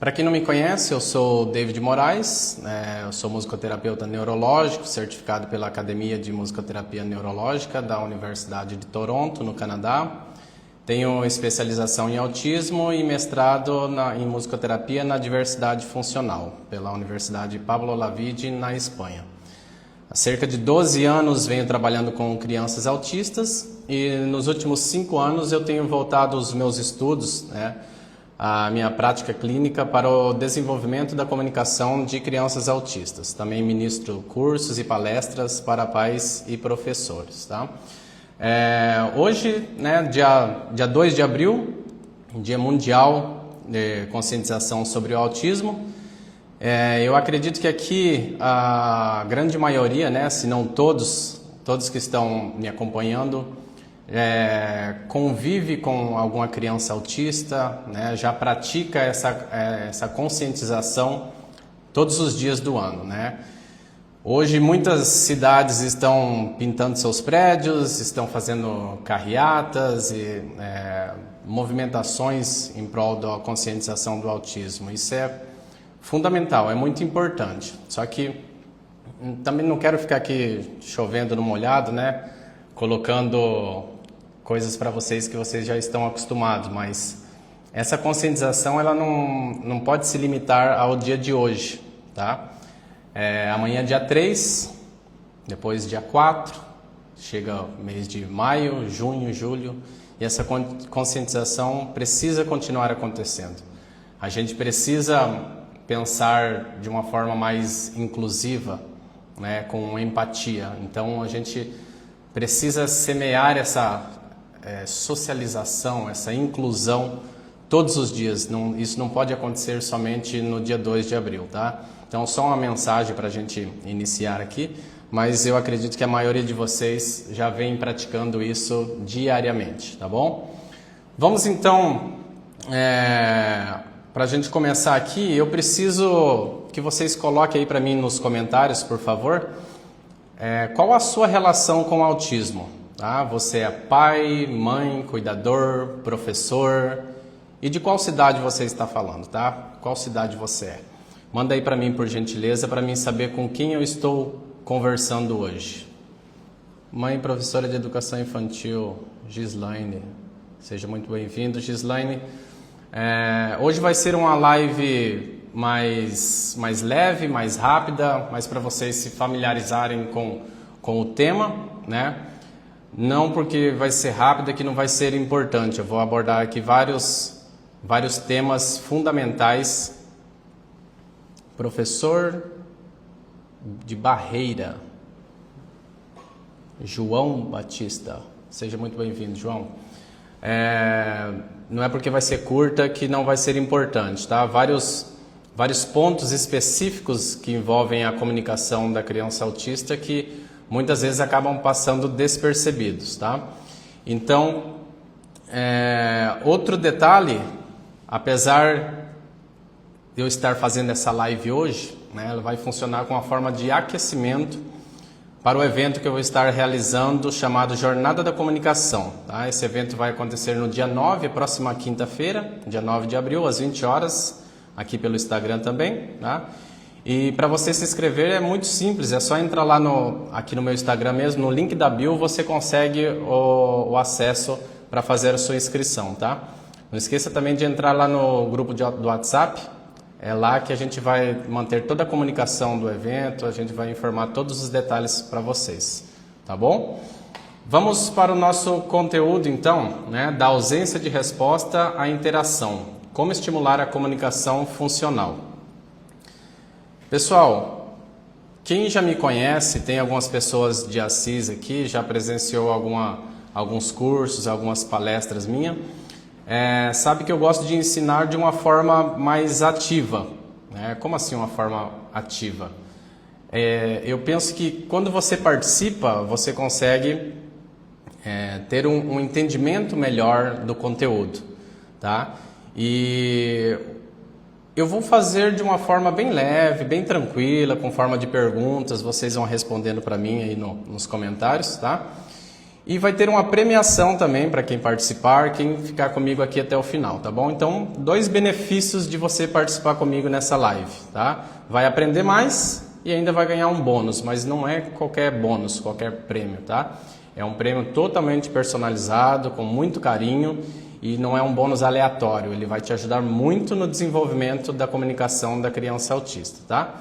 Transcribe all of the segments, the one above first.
Para quem não me conhece, eu sou David Moraes, eu sou musicoterapeuta neurológico, certificado pela Academia de Musicoterapia Neurológica da Universidade de Toronto, no Canadá. Tenho especialização em autismo e mestrado em musicoterapia na diversidade funcional, pela Universidade Pablo Olavide, na Espanha. Há cerca de 12 anos venho trabalhando com crianças autistas e nos últimos 5 anos eu tenho voltado os meus estudos, a minha prática clínica para o desenvolvimento da comunicação de crianças autistas. Também ministro cursos e palestras para pais e professores. Tá? Hoje, dia 2 de abril, Dia Mundial de Conscientização sobre o Autismo, eu acredito que aqui a grande maioria, se não todos que estão me acompanhando, convive com alguma criança autista, já pratica essa conscientização todos os dias do ano. Hoje muitas cidades estão pintando seus prédios, estão fazendo carreatas e movimentações em prol da conscientização do autismo. Isso é fundamental, é muito importante. Só que também não quero ficar aqui chovendo no molhado, colocando coisas para vocês que vocês já estão acostumados, mas essa conscientização ela não pode se limitar ao dia de hoje, tá? Amanhã dia 3, depois dia 4, chega o mês de maio, junho, julho, e essa conscientização precisa continuar acontecendo. A gente precisa pensar de uma forma mais inclusiva, com empatia. Então a gente precisa semear essa socialização, essa inclusão todos os dias. Isso não pode acontecer somente no dia 2 de abril, tá? Então só uma mensagem para a gente iniciar aqui, mas eu acredito que a maioria de vocês já vem praticando isso diariamente, tá bom? Vamos então, para a gente começar aqui, eu preciso que vocês coloquem aí para mim nos comentários, por favor, qual a sua relação com o autismo? Tá? Você é pai, mãe, cuidador, professor, e de qual cidade você está falando, tá? Qual cidade você é? Manda aí para mim, por gentileza, para mim saber com quem eu estou conversando hoje. Mãe, professora de educação infantil, Gislaine. Seja muito bem-vindo, Gislaine. Hoje vai ser uma live mais leve, mais rápida, mas para vocês se familiarizarem com o tema, Não porque vai ser rápida que não vai ser importante. Eu vou abordar aqui vários temas fundamentais. Professor de Barreira, João Batista. Seja muito bem-vindo, João. Não é porque vai ser curta que não vai ser importante, tá? Vários pontos específicos que envolvem a comunicação da criança autista que muitas vezes acabam passando despercebidos, tá? Então, outro detalhe, apesar de eu estar fazendo essa live hoje, ela vai funcionar com uma forma de aquecimento para o evento que eu vou estar realizando, chamado Jornada da Comunicação. Tá? Esse evento vai acontecer no dia 9, próxima quinta-feira, dia 9 de abril, às 20 horas, aqui pelo Instagram também. Tá? E para você se inscrever é muito simples, é só entrar lá aqui no meu Instagram mesmo, no link da bio, você consegue o acesso para fazer a sua inscrição. Tá? Não esqueça também de entrar lá no grupo do WhatsApp. É lá que a gente vai manter toda a comunicação do evento, a gente vai informar todos os detalhes para vocês, tá bom? Vamos para o nosso conteúdo então, da ausência de resposta à interação. Como estimular a comunicação funcional. Pessoal, quem já me conhece, tem algumas pessoas de Assis aqui, já presenciou alguns cursos, algumas palestras minhas, sabe que eu gosto de ensinar de uma forma mais ativa. Como assim uma forma ativa? Eu penso que quando você participa, você consegue ter um entendimento melhor do conteúdo. Tá? E eu vou fazer de uma forma bem leve, bem tranquila, com forma de perguntas, vocês vão respondendo para mim aí nos comentários. Tá? E vai ter uma premiação também para quem participar, quem ficar comigo aqui até o final, tá bom? Então, 2 benefícios de você participar comigo nessa live, tá? Vai aprender mais e ainda vai ganhar um bônus, mas não é qualquer bônus, qualquer prêmio, tá? É um prêmio totalmente personalizado, com muito carinho e não é um bônus aleatório. Ele vai te ajudar muito no desenvolvimento da comunicação da criança autista, tá?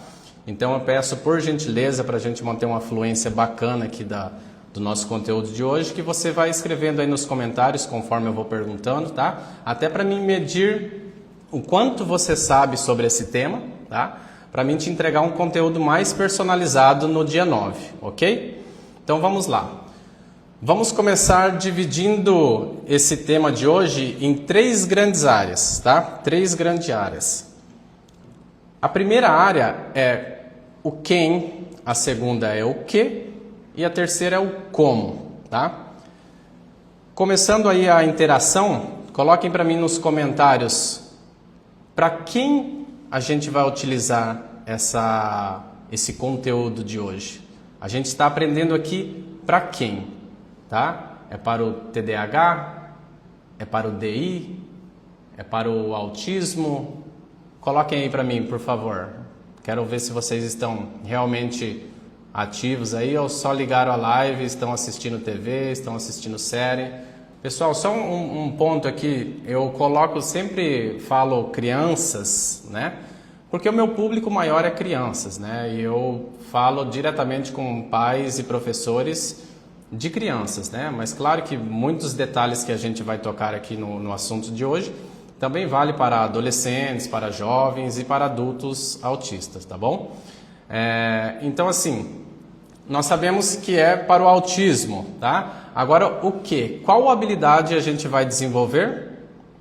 Então, eu peço por gentileza para a gente manter uma fluência bacana aqui do nosso conteúdo de hoje, que você vai escrevendo aí nos comentários conforme eu vou perguntando, tá? Até para mim medir o quanto você sabe sobre esse tema, tá? Para mim te entregar um conteúdo mais personalizado no dia 9, ok? Então vamos lá. Vamos começar dividindo esse tema de hoje em 3 grandes áreas, tá? 3 grandes áreas. A primeira área é o quem, a segunda é o que, e a terceira é o como, tá? Começando aí a interação, coloquem para mim nos comentários para quem a gente vai utilizar esse conteúdo de hoje. A gente está aprendendo aqui para quem, tá? É para o TDAH? É para o DI? É para o autismo? Coloquem aí para mim, por favor. Quero ver se vocês estão realmente ativos aí ou só ligaram a live, estão assistindo TV, estão assistindo série. Pessoal, só um ponto aqui, eu sempre falo crianças, né? Porque o meu público maior é crianças, né? E eu falo diretamente com pais e professores de crianças, né? Mas claro que muitos detalhes que a gente vai tocar aqui no assunto de hoje também vale para adolescentes, para jovens e para adultos autistas, tá bom? Então, assim, nós sabemos que é para o autismo, tá? Agora, o que? Qual habilidade a gente vai desenvolver?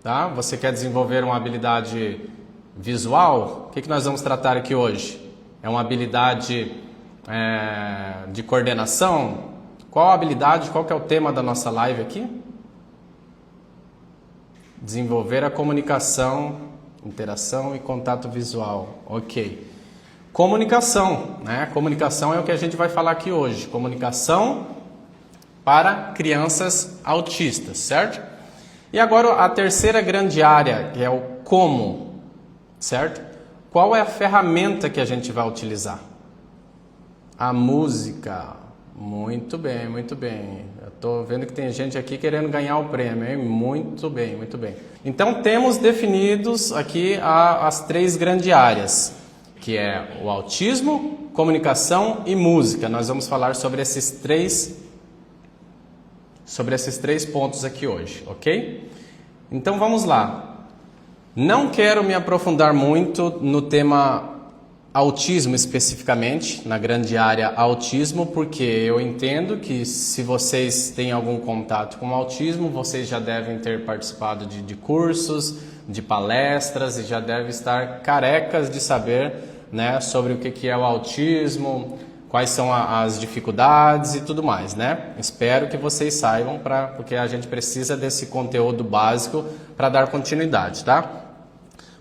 Tá? Você quer desenvolver uma habilidade visual? O que nós vamos tratar aqui hoje? É uma habilidade de coordenação? Qual habilidade, qual que é o tema da nossa live aqui? Desenvolver a comunicação, interação e contato visual. Ok. Comunicação, né? Comunicação é o que a gente vai falar aqui hoje. Comunicação para crianças autistas, certo? E agora a terceira grande área, que é o como, certo? Qual é a ferramenta que a gente vai utilizar? A música. Muito bem, muito bem. Eu estou vendo que tem gente aqui querendo ganhar o prêmio, hein? Muito bem, muito bem. Então temos definidos aqui as 3 grandes áreas, que é o autismo, comunicação e música. Nós vamos falar sobre esses três pontos aqui hoje, ok? Então vamos lá. Não quero me aprofundar muito no tema autismo especificamente, na grande área autismo, porque eu entendo que se vocês têm algum contato com o autismo, vocês já devem ter participado de cursos, de palestras e já devem estar carecas de saber, né, sobre o que é o autismo, quais são as dificuldades e tudo mais, né? Espero que vocês saibam, porque a gente precisa desse conteúdo básico para dar continuidade, tá?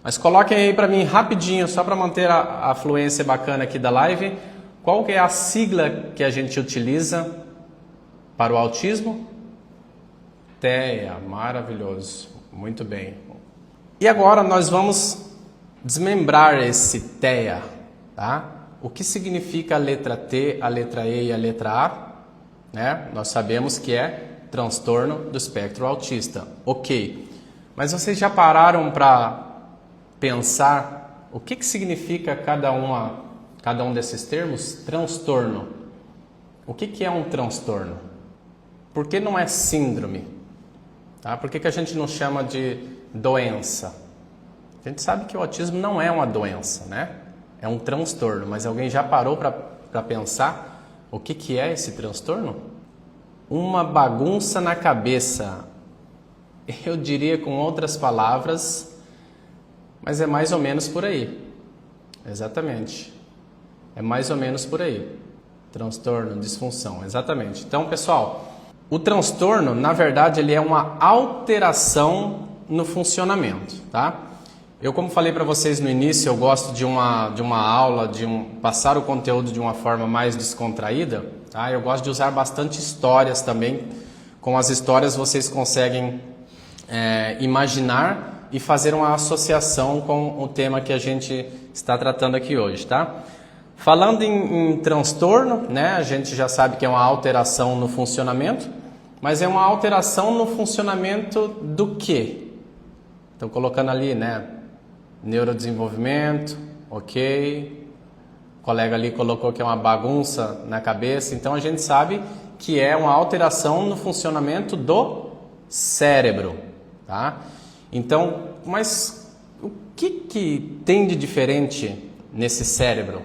Mas coloquem aí para mim rapidinho, só para manter a fluência bacana aqui da live, qual que é a sigla que a gente utiliza para o autismo? TEA, maravilhoso, muito bem. E agora nós vamos desmembrar esse TEA, tá? O que significa a letra T, a letra E e a letra A? Né? Nós sabemos que é transtorno do espectro autista. Ok, mas vocês já pararam para pensar o que significa cada um desses termos? Transtorno. O que é um transtorno? Por que não é síndrome? Tá? Por que a gente não chama de doença? A gente sabe que o autismo não é uma doença, né? É um transtorno, mas alguém já parou para pensar o que é esse transtorno? Uma bagunça na cabeça. Eu diria com outras palavras, mas é mais ou menos por aí. Exatamente. É mais ou menos por aí. Transtorno, disfunção, exatamente. Então, pessoal, o transtorno, na verdade, ele é uma alteração no funcionamento, tá? Eu, como falei para vocês no início, eu gosto de uma aula, passar o conteúdo de uma forma mais descontraída, tá? Eu gosto de usar bastante histórias também com as histórias vocês conseguem imaginar e fazer uma associação com o tema que a gente está tratando aqui hoje, tá? Falando em transtorno, né, a gente já sabe que é uma alteração no funcionamento, mas é uma alteração no funcionamento do quê? Então, colocando ali, né, neurodesenvolvimento, ok. O colega ali colocou que é uma bagunça na cabeça. Então, a gente sabe que é uma alteração no funcionamento do cérebro, tá? Então, mas o que tem de diferente nesse cérebro,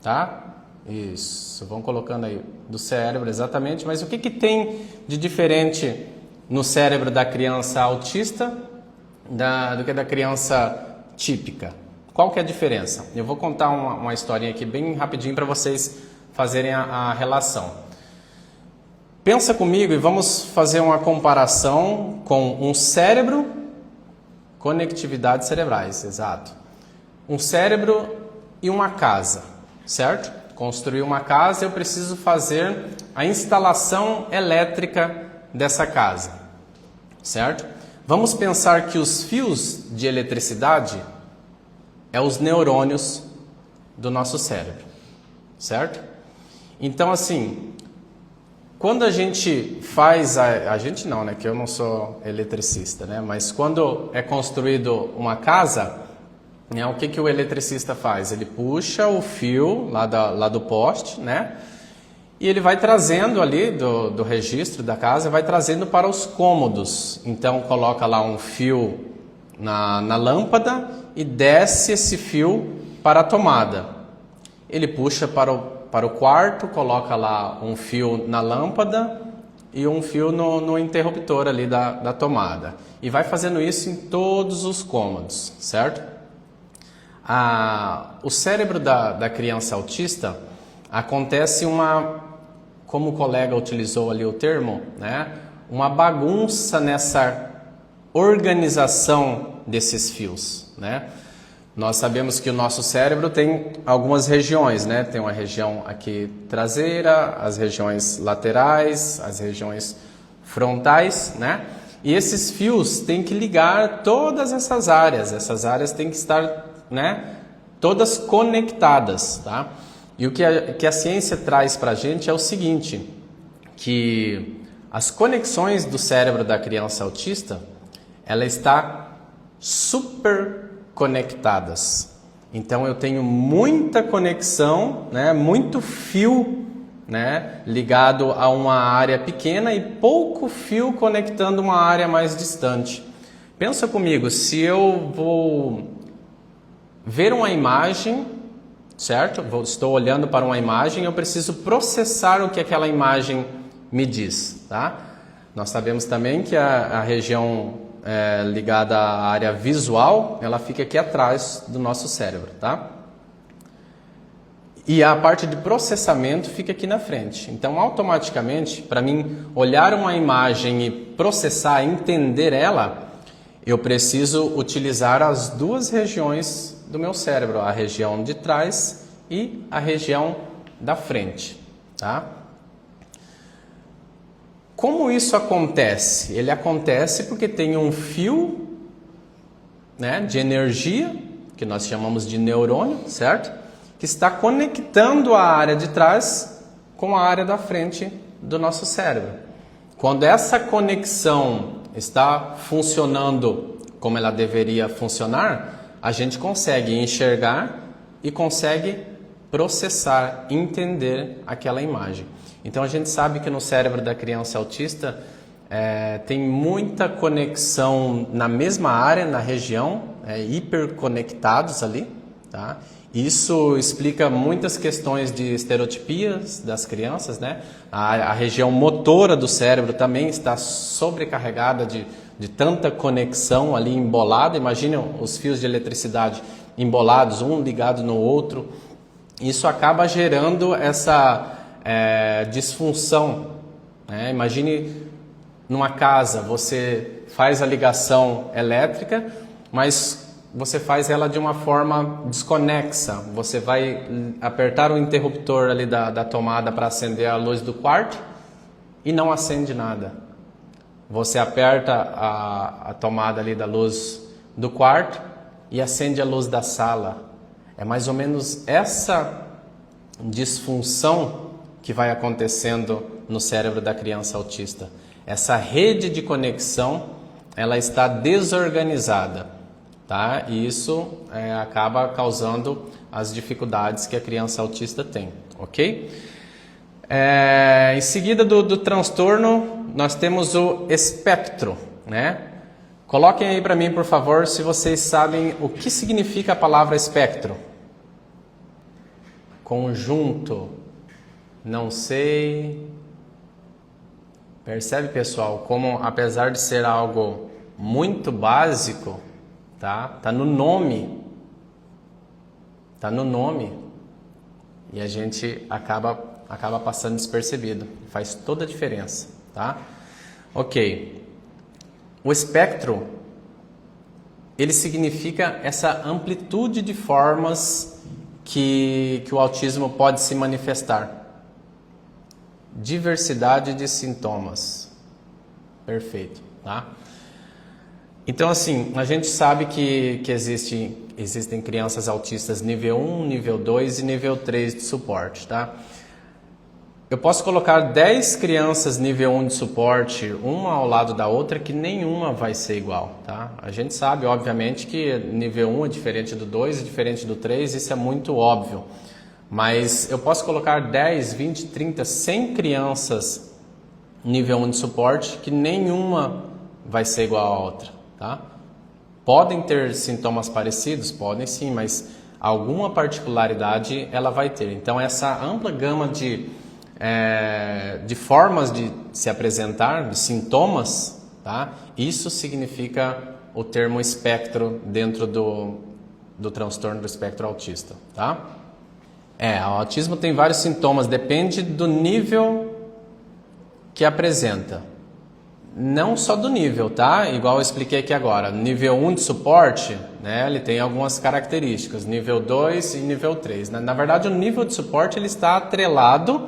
tá? Isso, vão colocando aí do cérebro, exatamente. Mas o que tem de diferente no cérebro da criança autista do que da criança típica? Qual que é a diferença? Eu vou contar uma historinha aqui bem rapidinho para vocês fazerem a relação. Pensa comigo e vamos fazer uma comparação com um cérebro, conectividades cerebrais, exato. Um cérebro e uma casa, certo? Construir uma casa, eu preciso fazer a instalação elétrica dessa casa, certo? Vamos pensar que os fios de eletricidade é os neurônios do nosso cérebro, certo? Então, assim, quando a gente faz, a gente não, né, que eu não sou eletricista, né, mas quando é construído uma casa, né, o que o eletricista faz? Ele puxa o fio lá do poste, né, e ele vai trazendo ali do registro da casa, vai trazendo para os cômodos. Então, coloca lá um fio na lâmpada e desce esse fio para a tomada. Ele puxa para o quarto, coloca lá um fio na lâmpada e um fio no interruptor ali da tomada. E vai fazendo isso em todos os cômodos, certo? O cérebro da criança autista acontece como o colega utilizou ali o termo, né? Uma bagunça nessa organização desses fios, né? Nós sabemos que o nosso cérebro tem algumas regiões, né? Tem uma região aqui traseira, as regiões laterais, as regiões frontais, né? E esses fios têm que ligar todas essas áreas têm que estar, né, todas conectadas, tá? E o que a ciência traz para a gente é o seguinte, que as conexões do cérebro da criança autista, ela está super conectadas. Então eu tenho muita conexão, né, muito fio, né, ligado a uma área pequena e pouco fio conectando uma área mais distante. Pensa comigo, se eu vou ver uma imagem, certo? Estou olhando para uma imagem, eu preciso processar o que aquela imagem me diz, tá? Nós sabemos também que a região ligada à área visual, ela fica aqui atrás do nosso cérebro, tá? E a parte de processamento fica aqui na frente. Então, automaticamente, para mim olhar uma imagem e processar, entender ela, eu preciso utilizar as duas regiões do meu cérebro, a região de trás e a região da frente, tá? Como isso acontece? Ele acontece porque tem um fio, né, de energia, que nós chamamos de neurônio, certo? Que está conectando a área de trás com a área da frente do nosso cérebro. Quando essa conexão está funcionando como ela deveria funcionar, a gente consegue enxergar e consegue processar, entender aquela imagem. Então a gente sabe que no cérebro da criança autista tem muita conexão na mesma área, na região, hiperconectados ali, tá? Isso explica muitas questões de estereotipias das crianças, né? A região motora do cérebro também está sobrecarregada de tanta conexão ali embolada. Imaginem os fios de eletricidade embolados, um ligado no outro. Isso acaba gerando essa disfunção, né? Imagine numa casa, você faz a ligação elétrica, mas você faz ela de uma forma desconexa. Você vai apertar o interruptor ali da tomada para acender a luz do quarto e não acende nada. você aperta a tomada ali da luz do quarto e acende a luz da sala. É mais ou menos essa disfunção que vai acontecendo no cérebro da criança autista. Essa rede de conexão, ela está desorganizada, tá? E isso acaba causando as dificuldades que a criança autista tem, ok? Em seguida do transtorno, nós temos o espectro, né? Coloquem aí para mim, por favor, se vocês sabem o que significa a palavra espectro. Conjunto, não sei. Percebe, pessoal, como apesar de ser algo muito básico, tá no nome. Tá no nome. E a gente acaba passando despercebido. Faz toda a diferença, tá? Ok. O espectro, ele significa essa amplitude de formas que o autismo pode se manifestar. Diversidade de sintomas. Perfeito, tá? Então, assim, a gente sabe que existem crianças autistas nível 1, nível 2 e nível 3 de suporte, tá? Eu posso colocar 10 crianças nível 1 de suporte, uma ao lado da outra, que nenhuma vai ser igual, tá? A gente sabe, obviamente, que nível 1 é diferente do 2, é diferente do 3, isso é muito óbvio. Mas eu posso colocar 10, 20, 30, 100 crianças nível 1 de suporte, que nenhuma vai ser igual à outra, tá? Podem ter sintomas parecidos? Podem sim, mas alguma particularidade ela vai ter. Então, essa ampla gama de formas de se apresentar, de sintomas, tá? Isso significa o termo espectro dentro do transtorno do espectro autista, tá? O autismo tem vários sintomas, depende do nível que apresenta. Não só do nível, tá? Igual eu expliquei aqui agora. Nível 1 de suporte, né? Ele tem algumas características. Nível 2 e nível 3. Na verdade, o nível de suporte ele está atrelado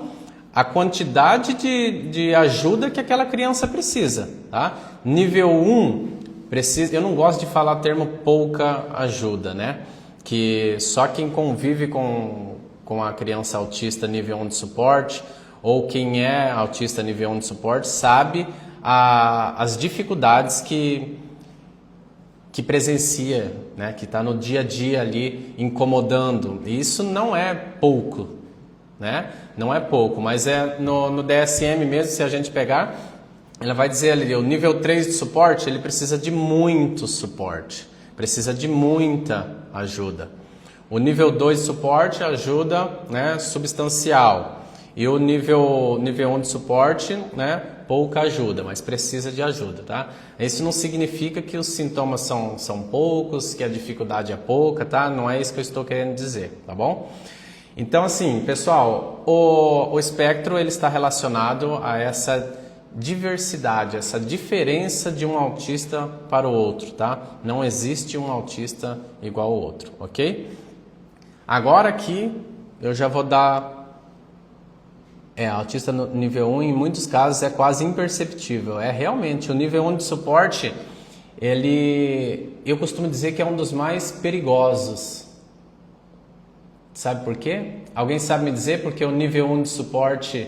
à quantidade de ajuda que aquela criança precisa, tá? Nível 1 precisa... Eu não gosto de falar termo pouca ajuda, né? Que só quem convive com a criança autista nível 1 de suporte ou quem é autista nível 1 de suporte sabe as dificuldades que presencia, né? Que está no dia a dia ali incomodando. E isso não é pouco, né? Não é pouco, mas no DSM mesmo, se a gente pegar, ela vai dizer ali, o nível 3 de suporte, ele precisa de muito suporte, precisa de muita ajuda. O nível 2 de suporte, ajuda, né, substancial. E o nível 1 de suporte, né, pouca ajuda, mas precisa de ajuda, tá? Isso não significa que os sintomas são poucos, que a dificuldade é pouca, tá? Não é isso que eu estou querendo dizer, tá bom? Então, assim, pessoal, o espectro ele está relacionado a essa diversidade, essa diferença de um autista para o outro, tá? Não existe um autista igual ao outro, ok? Agora aqui eu já vou dar... autista no nível 1 em muitos casos é quase imperceptível. Realmente, o nível 1 de suporte, eu costumo dizer que é um dos mais perigosos. Sabe por quê? Alguém sabe me dizer porque o nível 1 de suporte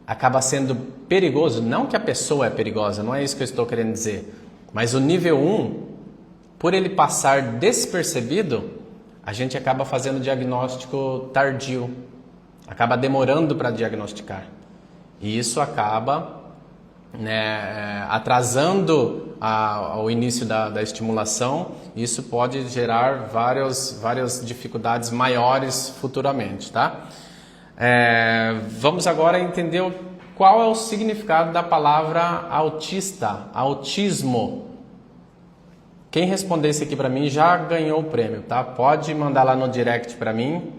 acaba sendo perigoso? Não que a pessoa é perigosa, não é isso que eu estou querendo dizer. Mas o nível 1, por ele passar despercebido, a gente acaba fazendo diagnóstico tardio. Acaba demorando para diagnosticar. E isso acaba, né, atrasando o início da estimulação. Isso pode gerar várias dificuldades maiores futuramente, tá? Vamos agora entender qual é o significado da palavra autista, autismo. Quem responder isso aqui para mim já ganhou o prêmio, tá? Pode mandar lá no direct para mim,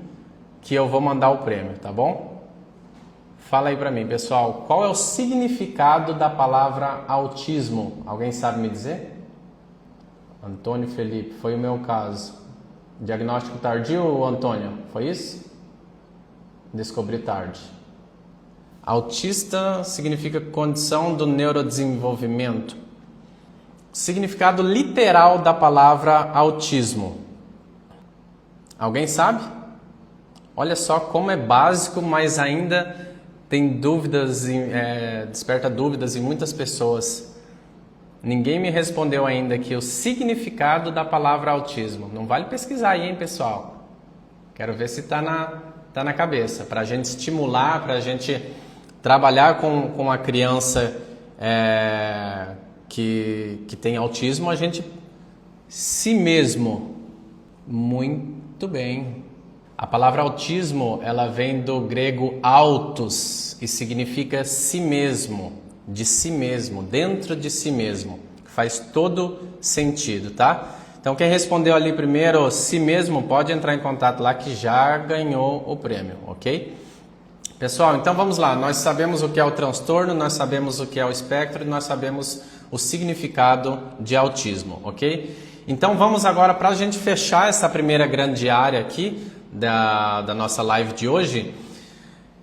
que eu vou mandar o prêmio, tá bom? Fala aí pra mim, pessoal, qual é o significado da palavra autismo? Alguém sabe me dizer? Antônio Felipe, foi o meu caso. Diagnóstico tardio, Antônio, foi isso? Descobri tarde. Autista significa condição do neurodesenvolvimento. Significado literal da palavra autismo. Alguém sabe? Olha só como é básico, mas ainda tem dúvidas, desperta dúvidas em muitas pessoas. Ninguém me respondeu ainda aqui o significado da palavra autismo. Não vale pesquisar aí, hein, pessoal? Quero ver se está na cabeça. Para a gente estimular, para a gente trabalhar com a criança que tem autismo, a gente si mesmo. Muito bem. A palavra autismo, ela vem do grego autos e significa si mesmo, de si mesmo, dentro de si mesmo. Faz todo sentido, tá? Então quem respondeu ali primeiro, si mesmo, pode entrar em contato lá que já ganhou o prêmio, ok? Pessoal, então vamos lá. Nós sabemos o que é o transtorno, nós sabemos o que é o espectro e nós sabemos o significado de autismo, ok? Então vamos agora, para a gente fechar essa primeira grande área aqui da nossa live de hoje,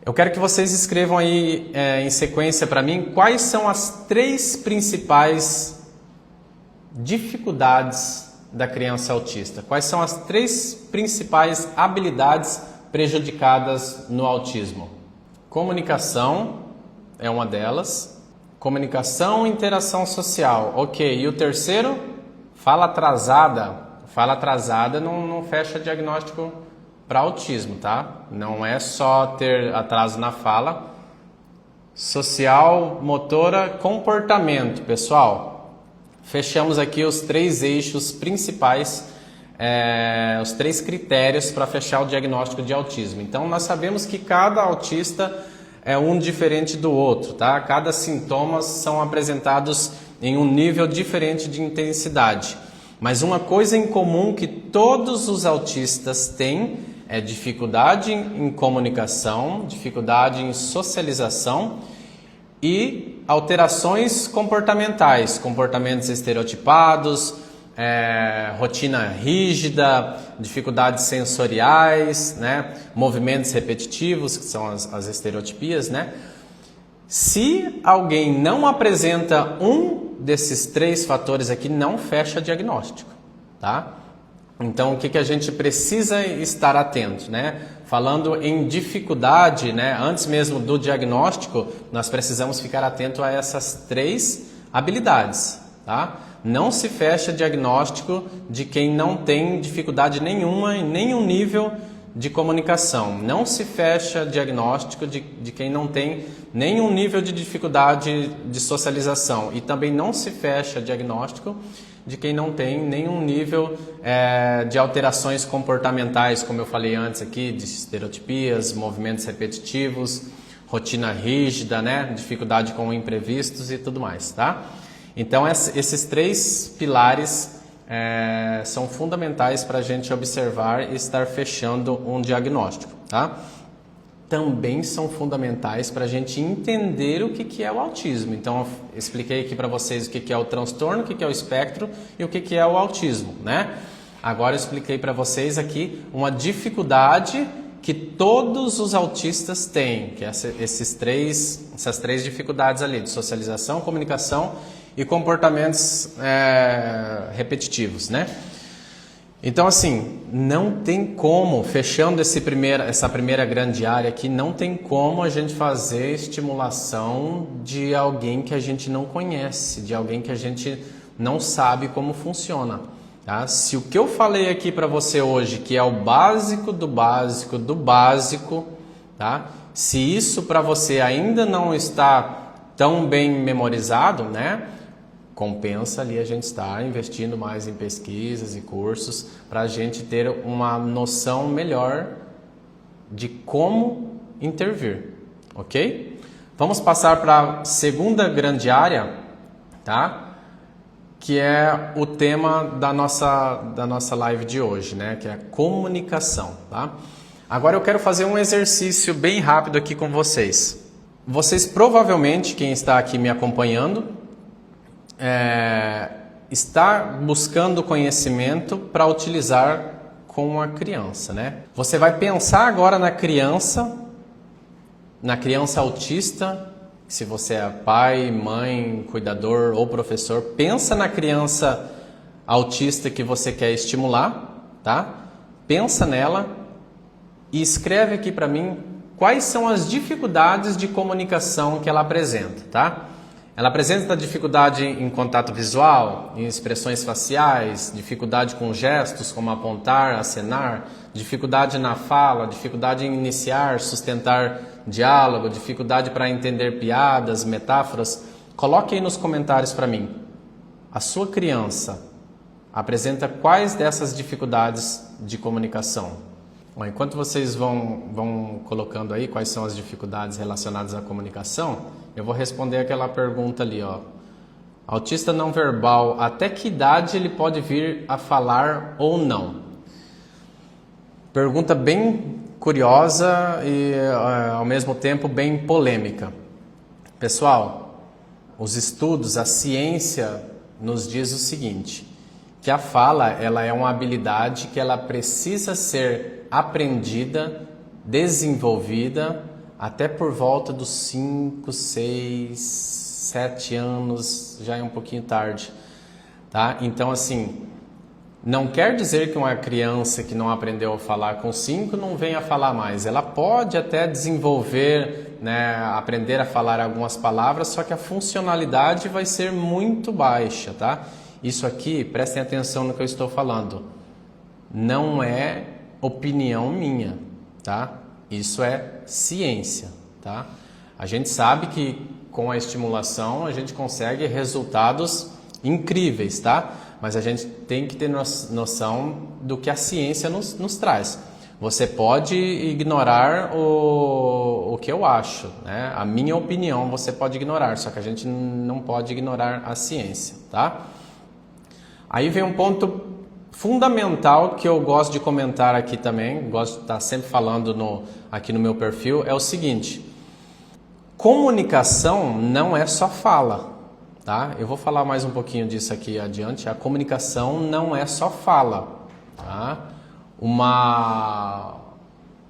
eu quero que vocês escrevam aí em sequência para mim quais são as 3 principais dificuldades da criança autista. Quais são as 3 principais habilidades prejudicadas no autismo? Comunicação é uma delas. Comunicação e interação social. Ok, e o terceiro? Fala atrasada. Fala atrasada não fecha diagnóstico para autismo, tá? Não é só ter atraso na fala. Social, motora, comportamento, pessoal. Fechamos aqui os 3 eixos principais, os 3 critérios para fechar o diagnóstico de autismo. Então, nós sabemos que cada autista é um diferente do outro, tá? Cada sintomas são apresentados em um nível diferente de intensidade. Mas uma coisa em comum que todos os autistas têm é dificuldade em comunicação, dificuldade em socialização e alterações comportamentais, comportamentos estereotipados, rotina rígida, dificuldades sensoriais, né? Movimentos repetitivos, que são as estereotipias, né? Se alguém não apresenta um desses 3 fatores aqui, não fecha diagnóstico, tá? Então, o que a gente precisa estar atento, né? Falando em dificuldade, né? Antes mesmo do diagnóstico, nós precisamos ficar atento a essas 3 habilidades, tá? Não se fecha diagnóstico de quem não tem dificuldade nenhuma em nenhum nível de comunicação. Não se fecha diagnóstico de quem não tem nenhum nível de dificuldade de socialização. E também não se fecha diagnóstico de quem não tem nenhum nível de alterações comportamentais, como eu falei antes aqui, de estereotipias, movimentos repetitivos, rotina rígida, né? Dificuldade com imprevistos e tudo mais, tá? Então, esses 3 pilares são fundamentais para a gente observar e estar fechando um diagnóstico, tá? Também são fundamentais para a gente entender o que é o autismo. Então, eu expliquei aqui para vocês o que é o transtorno, o que é o espectro e o que é o autismo, né? Agora eu expliquei para vocês aqui uma dificuldade que todos os autistas têm, que é essas 3 dificuldades ali, de socialização, comunicação e comportamentos repetitivos, né? Então, assim, não tem como, fechando essa primeira grande área aqui, não tem como a gente fazer estimulação de alguém que a gente não conhece, de alguém que a gente não sabe como funciona, tá? Se o que eu falei aqui para você hoje, que é o básico do básico do básico, tá? Se isso para você ainda não está tão bem memorizado, né? Compensa ali a gente estar investindo mais em pesquisas e cursos para a gente ter uma noção melhor de como intervir, ok? Vamos passar para a segunda grande área, tá? Que é o tema da nossa live de hoje, né? Que é a comunicação, tá? Agora eu quero fazer um exercício bem rápido aqui com vocês. Vocês provavelmente, quem está aqui me acompanhando, está buscando conhecimento para utilizar com a criança, né? Você vai pensar agora na criança na criança autista, se você é pai, mãe, cuidador ou professor, pensa na criança autista que você quer estimular, tá? Pensa nela e escreve aqui para mim quais são as dificuldades de comunicação que ela apresenta, tá? Ela apresenta dificuldade em contato visual, em expressões faciais, dificuldade com gestos, como apontar, acenar, dificuldade na fala, dificuldade em iniciar, sustentar diálogo, dificuldade para entender piadas, metáforas. Coloque aí nos comentários para mim. A sua criança apresenta quais dessas dificuldades de comunicação? Bom, enquanto vocês vão colocando aí quais são as dificuldades relacionadas à comunicação, eu vou responder aquela pergunta ali, ó. Autista não verbal, até que idade ele pode vir a falar ou não? Pergunta bem curiosa e ao mesmo tempo bem polêmica. Pessoal, os estudos, a ciência nos diz o seguinte, que a fala ela é uma habilidade que ela precisa ser aprendida, desenvolvida até por volta dos 5, 6, 7 anos, já é um pouquinho tarde, tá? Então assim, não quer dizer que uma criança que não aprendeu a falar com 5 não venha a falar mais. Ela pode até desenvolver, né, aprender a falar algumas palavras, só que a funcionalidade vai ser muito baixa, tá? Isso aqui, prestem atenção no que eu estou falando, não é opinião minha, tá? Isso é ciência, tá? A gente sabe que com a estimulação a gente consegue resultados incríveis, tá? Mas a gente tem que ter noção do que a ciência nos traz. Você pode ignorar o que eu acho, né? A minha opinião você pode ignorar, só que a gente não pode ignorar a ciência, tá? Aí vem um ponto fundamental que eu gosto de comentar aqui também, gosto de estar sempre falando aqui no meu perfil, é o seguinte: comunicação não é só fala, tá? Eu vou falar mais um pouquinho disso aqui adiante. A comunicação não é só fala, tá? Uma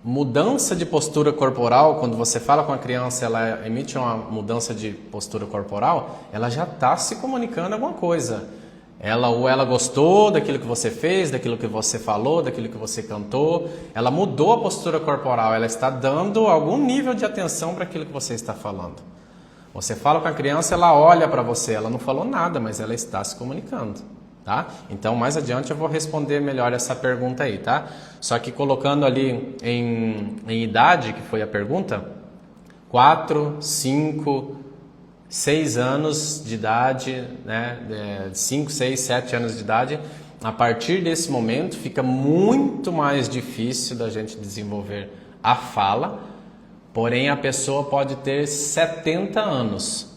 mudança de postura corporal, quando você fala com a criança, ela emite uma mudança de postura corporal, ela já está se comunicando alguma coisa. Ela gostou daquilo que você fez, daquilo que você falou, daquilo que você cantou. Ela mudou a postura corporal, ela está dando algum nível de atenção para aquilo que você está falando. Você fala com a criança, ela olha para você, ela não falou nada, mas ela está se comunicando, tá? Então, mais adiante eu vou responder melhor essa pergunta aí, tá? Só que colocando ali em idade, que foi a pergunta, 4, 5... 6 anos de idade, né? 5, 6, 7 anos de idade, a partir desse momento fica muito mais difícil da gente desenvolver a fala, porém a pessoa pode ter 70 anos.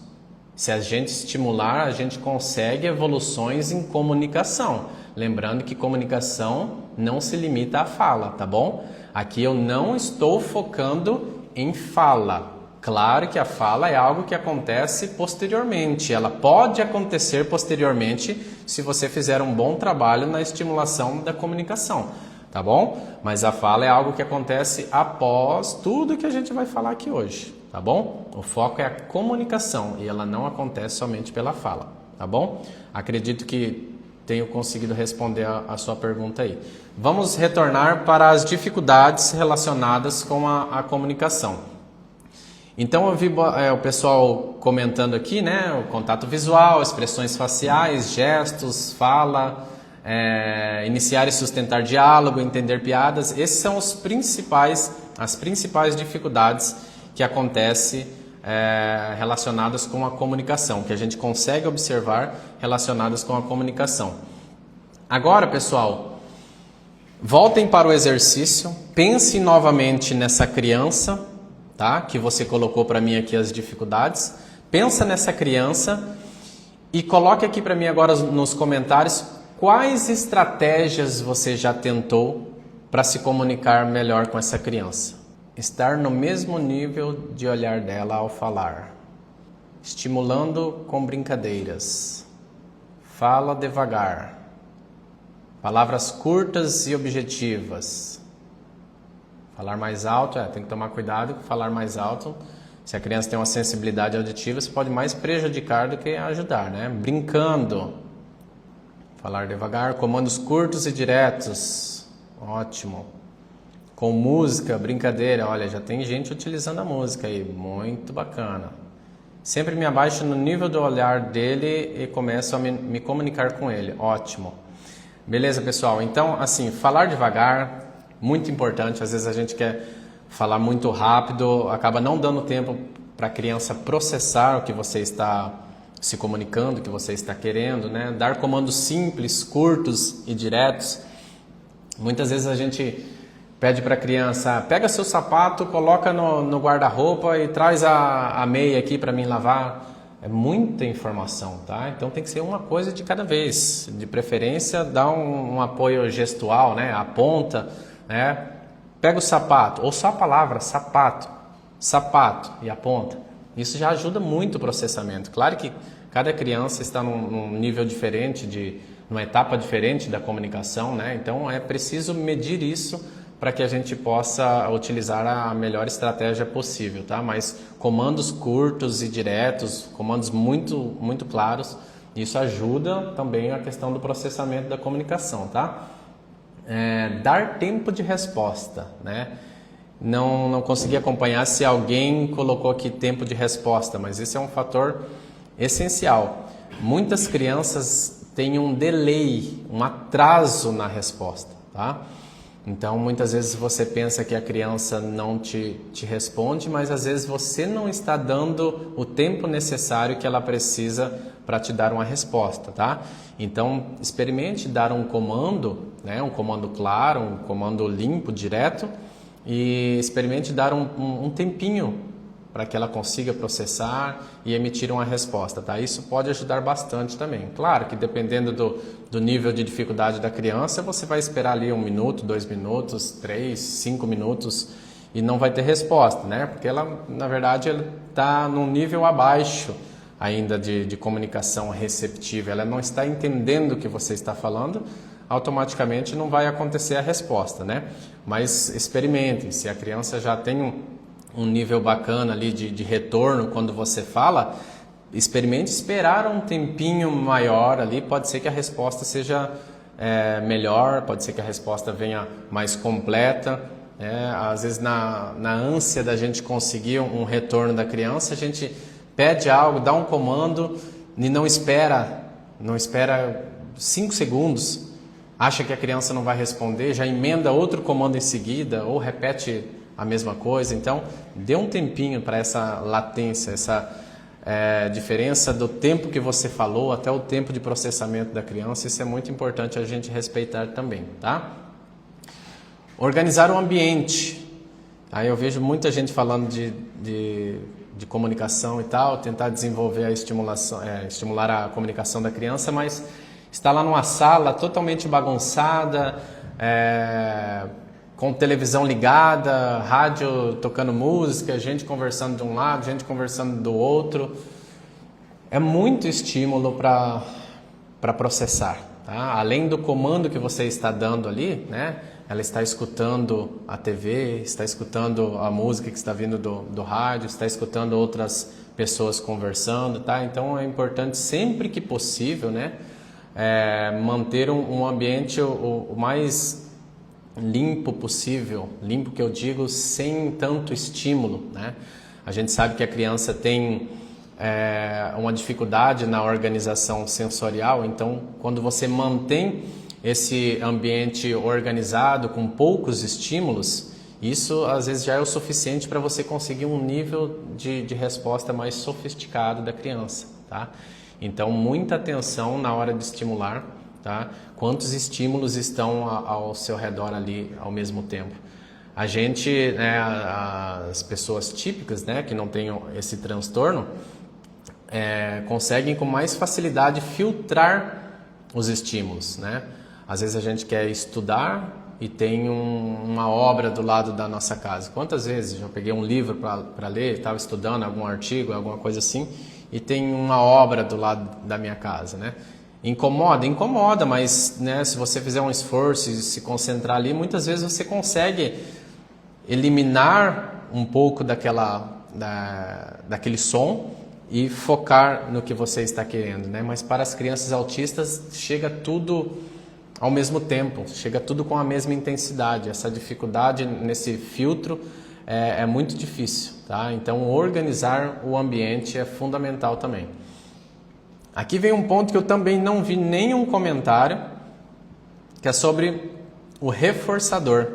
Se a gente estimular, a gente consegue evoluções em comunicação. Lembrando que comunicação não se limita à fala, tá bom? Aqui eu não estou focando em fala. Claro que a fala é algo que acontece posteriormente, ela pode acontecer posteriormente se você fizer um bom trabalho na estimulação da comunicação, tá bom? Mas a fala é algo que acontece após tudo que a gente vai falar aqui hoje, tá bom? O foco é a comunicação e ela não acontece somente pela fala, tá bom? Acredito que tenho conseguido responder a sua pergunta aí. Vamos retornar para as dificuldades relacionadas com a comunicação. Então eu vi o pessoal comentando aqui, né, o contato visual, expressões faciais, gestos, fala, iniciar e sustentar diálogo, entender piadas. Esses são as principais dificuldades que acontecem relacionadas com a comunicação, que a gente consegue observar relacionadas com a comunicação. Agora, pessoal, voltem para o exercício, pensem novamente nessa criança, tá? Que você colocou para mim aqui as dificuldades. Pensa nessa criança e coloque aqui para mim agora nos comentários quais estratégias você já tentou para se comunicar melhor com essa criança. Estar no mesmo nível de olhar dela ao falar. Estimulando com brincadeiras. Fala devagar. Palavras curtas e objetivas. Falar mais alto, tem que tomar cuidado com falar mais alto. Se a criança tem uma sensibilidade auditiva, você pode mais prejudicar do que ajudar, né? Brincando. Falar devagar, comandos curtos e diretos. Ótimo. Com música, brincadeira, olha, já tem gente utilizando a música aí, muito bacana. Sempre me abaixo no nível do olhar dele e começo a me comunicar com ele, ótimo. Beleza, pessoal? Então, assim, falar devagar, muito importante, às vezes a gente quer falar muito rápido, acaba não dando tempo para a criança processar o que você está se comunicando, o que você está querendo, né? Dar comandos simples, curtos e diretos. Muitas vezes a gente pede para a criança, pega seu sapato, coloca no guarda-roupa e traz a meia aqui para mim lavar. É muita informação, tá? Então tem que ser uma coisa de cada vez. De preferência, dá um apoio gestual, né? Aponta, né? Pega o sapato, ou só a palavra sapato, sapato e aponta. Isso já ajuda muito o processamento. Claro que cada criança está num nível diferente, numa etapa diferente da comunicação, né? Então é preciso medir isso para que a gente possa utilizar a melhor estratégia possível, tá? Mas comandos curtos e diretos, comandos muito, muito claros, isso ajuda também a questão do processamento da comunicação, tá? Dar tempo de resposta, né? Não consegui acompanhar se alguém colocou aqui tempo de resposta, mas esse é um fator essencial. Muitas crianças têm um delay, um atraso na resposta, tá? Então, muitas vezes você pensa que a criança não te responde, mas às vezes você não está dando o tempo necessário que ela precisa para te dar uma resposta, tá? Então, experimente dar um comando, né? Um comando claro, um comando limpo, direto, e experimente dar um tempinho para que ela consiga processar e emitir uma resposta, tá? Isso pode ajudar bastante também. Claro que dependendo do nível de dificuldade da criança, você vai esperar ali 1 minuto, 2 minutos, 3, 5 minutos e não vai ter resposta, né? Porque ela, na verdade, ela está num nível abaixo ainda de comunicação receptiva. Ela não está entendendo o que você está falando, automaticamente não vai acontecer a resposta, né? Mas experimentem, se a criança já tem um nível bacana ali de retorno quando você fala, experimente esperar um tempinho maior ali, pode ser que a resposta seja melhor, pode ser que a resposta venha mais completa, às vezes na ânsia da gente conseguir um retorno da criança, a gente pede algo, dá um comando e não espera 5 segundos, acha que a criança não vai responder, já emenda outro comando em seguida ou repete a mesma coisa. Então, dê um tempinho para essa latência, essa diferença do tempo que você falou até o tempo de processamento da criança. Isso é muito importante a gente respeitar também, tá? Organizar o ambiente. Aí eu vejo muita gente falando de comunicação e tal, tentar desenvolver a estimulação, estimular a comunicação da criança, mas está lá numa sala totalmente bagunçada, com televisão ligada, rádio tocando música, gente conversando de um lado, gente conversando do outro. É muito estímulo para processar, tá? Além do comando que você está dando ali, né? Ela está escutando a TV, está escutando a música que está vindo do rádio, está escutando outras pessoas conversando, tá? Então é importante sempre que possível, né? Manter um ambiente o mais limpo possível, limpo que eu digo sem tanto estímulo, né? A gente sabe que a criança tem uma dificuldade na organização sensorial, então quando você mantém esse ambiente organizado com poucos estímulos, isso às vezes já é o suficiente para você conseguir um nível de resposta mais sofisticado da criança, tá? Então muita atenção na hora de estimular, tá? Quantos estímulos estão ao seu redor ali ao mesmo tempo. A gente, né, as pessoas típicas, né, que não tenham esse transtorno, conseguem com mais facilidade filtrar os estímulos, né? Às vezes a gente quer estudar e tem uma obra do lado da nossa casa. Quantas vezes eu peguei um livro para ler, estava estudando algum artigo, alguma coisa assim, e tem uma obra do lado da minha casa, né? Incomoda? Incomoda, mas, né, se você fizer um esforço e se concentrar ali, muitas vezes você consegue eliminar um pouco daquele som e focar no que você está querendo, né? Mas para as crianças autistas chega tudo ao mesmo tempo, chega tudo com a mesma intensidade. Essa dificuldade nesse filtro é muito difícil, tá? Então organizar o ambiente é fundamental também. Aqui vem um ponto que eu também não vi nenhum comentário, que é sobre o reforçador.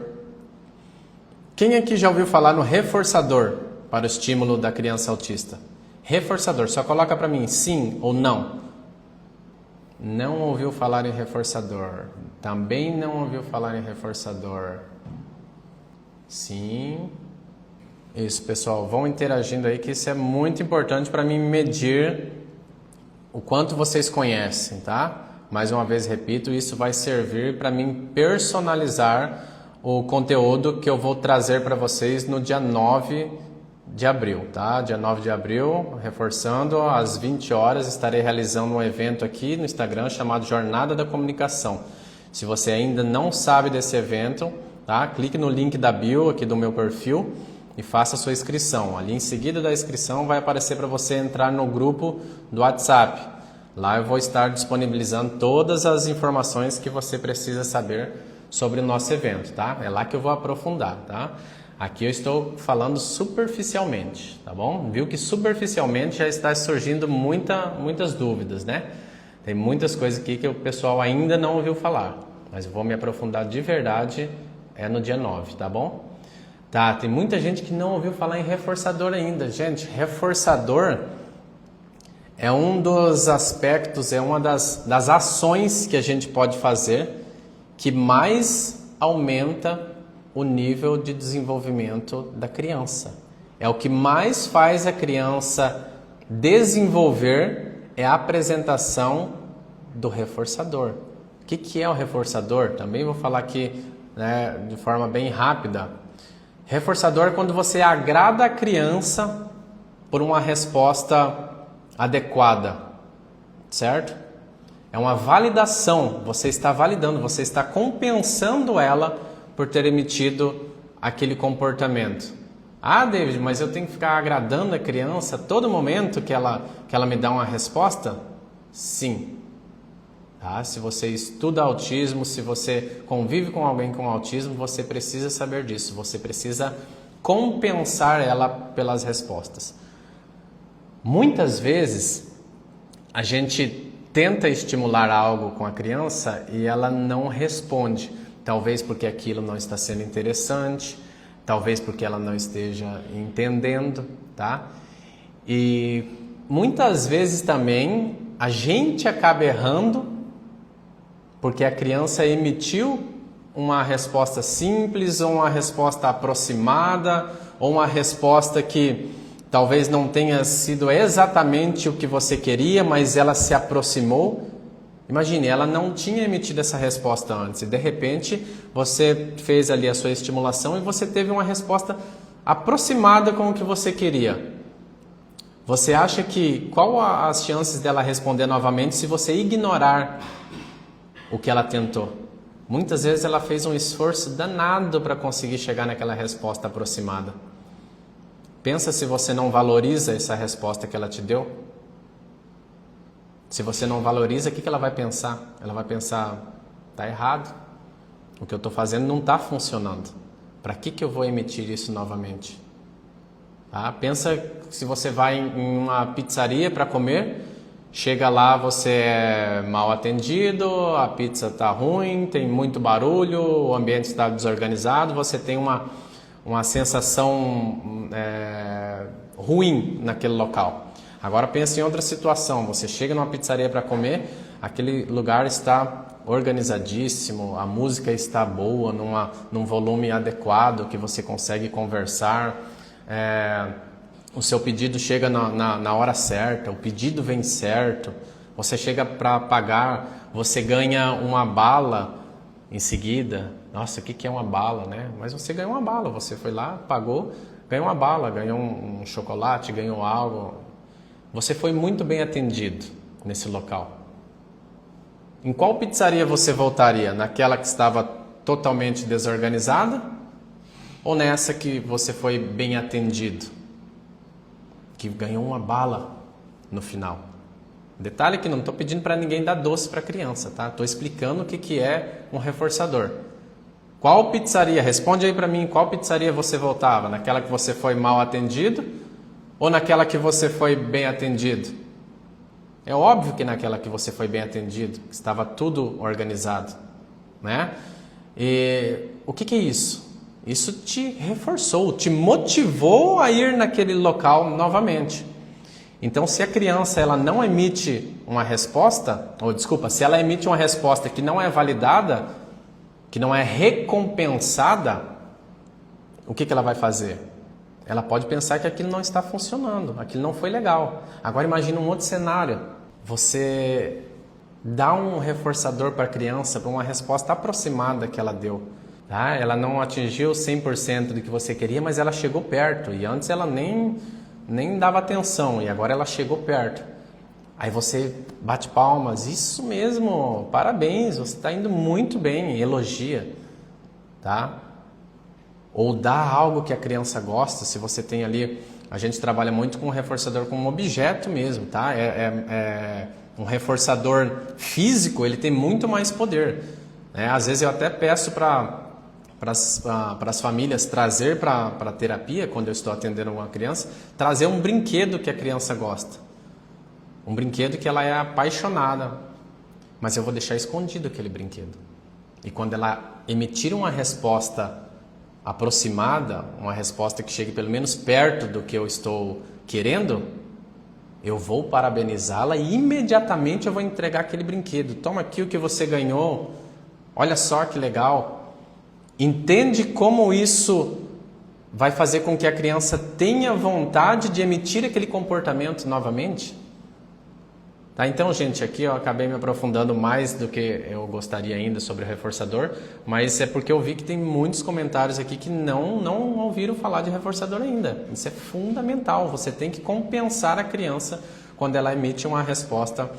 Quem aqui já ouviu falar no reforçador para o estímulo da criança autista? Reforçador, só coloca para mim sim ou não. Não ouviu falar em reforçador. Também não ouviu falar em reforçador. Sim. Isso, pessoal, vão interagindo aí, que isso é muito importante para mim medir o quanto vocês conhecem, tá? Mais uma vez repito, isso vai servir para mim personalizar o conteúdo que eu vou trazer para vocês no dia 9 de abril, tá? Dia 9 de abril, reforçando, às 20 horas estarei realizando um evento aqui no Instagram chamado Jornada da Comunicação. Se você ainda não sabe desse evento, tá? Clique no link da bio aqui do meu perfil e faça a sua inscrição. Ali em seguida da inscrição vai aparecer para você entrar no grupo do WhatsApp. Lá eu vou estar disponibilizando todas as informações que você precisa saber sobre o nosso evento, tá? É lá que eu vou aprofundar, tá? Aqui eu estou falando superficialmente, tá bom? Viu que superficialmente já está surgindo muitas dúvidas, né? Tem muitas coisas aqui que o pessoal ainda não ouviu falar, mas eu vou me aprofundar de verdade no dia 9, tá bom? Tá, tem muita gente que não ouviu falar em reforçador ainda. Gente, reforçador é um dos aspectos, é uma das ações que a gente pode fazer que mais aumenta o nível de desenvolvimento da criança. É o que mais faz a criança desenvolver, é a apresentação do reforçador. O que é o reforçador? Também vou falar aqui, né, de forma bem rápida. Reforçador é quando você agrada a criança por uma resposta adequada, certo? É uma validação, você está validando, você está compensando ela por ter emitido aquele comportamento. Ah, David, mas eu tenho que ficar agradando a criança a todo momento que ela me dá uma resposta? Sim. Tá? Se você estuda autismo, se você convive com alguém com autismo, você precisa saber disso. Você precisa compensar ela pelas respostas. Muitas vezes a gente tenta estimular algo com a criança e ela não responde. Talvez porque aquilo não está sendo interessante, talvez porque ela não esteja entendendo, tá? E muitas vezes também a gente acaba errando porque a criança emitiu uma resposta simples, ou uma resposta aproximada, ou uma resposta que talvez não tenha sido exatamente o que você queria, mas ela se aproximou. Imagine, ela não tinha emitido essa resposta antes e de repente você fez ali a sua estimulação e você teve uma resposta aproximada com o que você queria. Você acha que qual as chances dela responder novamente se você ignorar o que ela tentou? Muitas vezes ela fez um esforço danado para conseguir chegar naquela resposta aproximada. Pensa se você não valoriza essa resposta que ela te deu. Se você não valoriza, o que ela vai pensar? Ela vai pensar, tá errado. O que eu estou fazendo não está funcionando. Para que eu vou emitir isso novamente? Tá? Pensa se você vai em uma pizzaria para comer, chega lá, você é mal atendido, a pizza está ruim, tem muito barulho, o ambiente está desorganizado, você tem uma sensação ruim naquele local. Agora pense em outra situação, você chega numa pizzaria para comer, aquele lugar está organizadíssimo, a música está boa, num volume adequado que você consegue conversar, o seu pedido chega na hora certa, o pedido vem certo, você chega para pagar, você ganha uma bala em seguida. Nossa, o que é uma bala, né? Mas você ganhou uma bala, você foi lá, pagou, ganhou uma bala, ganhou um chocolate, ganhou algo. Você foi muito bem atendido nesse local. Em qual pizzaria você voltaria? Naquela que estava totalmente desorganizada? Ou nessa que você foi bem atendido, que ganhou uma bala no final? Detalhe que não estou pedindo para ninguém dar doce para a criança, tá? Estou explicando o que é um reforçador. Qual pizzaria? Responde aí para mim, qual pizzaria você voltava? Naquela que você foi mal atendido ou naquela que você foi bem atendido? É óbvio que naquela que você foi bem atendido, que estava tudo organizado, né? E o que é isso? Isso te reforçou, te motivou a ir naquele local novamente. Então, se a criança ela não emite uma resposta, se ela emite uma resposta que não é validada, que não é recompensada, o que ela vai fazer? Ela pode pensar que aquilo não está funcionando, aquilo não foi legal. Agora imagine um outro cenário. Você dá um reforçador para a criança, para uma resposta aproximada que ela deu. Tá? Ela não atingiu 100% do que você queria, mas ela chegou perto. E antes ela nem dava atenção, e agora ela chegou perto. Aí você bate palmas, isso mesmo, parabéns, você está indo muito bem, elogia, tá? Ou dá algo que a criança gosta, se você tem ali, a gente trabalha muito com o reforçador como objeto mesmo, tá? Um reforçador físico, ele tem muito mais poder, né? Às vezes eu até peço para as famílias trazer para a terapia, quando eu estou atendendo uma criança, trazer um brinquedo que a criança gosta. Um brinquedo que ela é apaixonada, mas eu vou deixar escondido aquele brinquedo. E quando ela emitir uma resposta aproximada, uma resposta que chegue pelo menos perto do que eu estou querendo, eu vou parabenizá-la e imediatamente eu vou entregar aquele brinquedo. Toma aqui o que você ganhou, olha só que legal. Entende como isso vai fazer com que a criança tenha vontade de emitir aquele comportamento novamente? Tá, então, gente, aqui eu acabei me aprofundando mais do que eu gostaria ainda sobre o reforçador, mas é porque eu vi que tem muitos comentários aqui que não ouviram falar de reforçador ainda. Isso é fundamental, você tem que compensar a criança quando ela emite uma resposta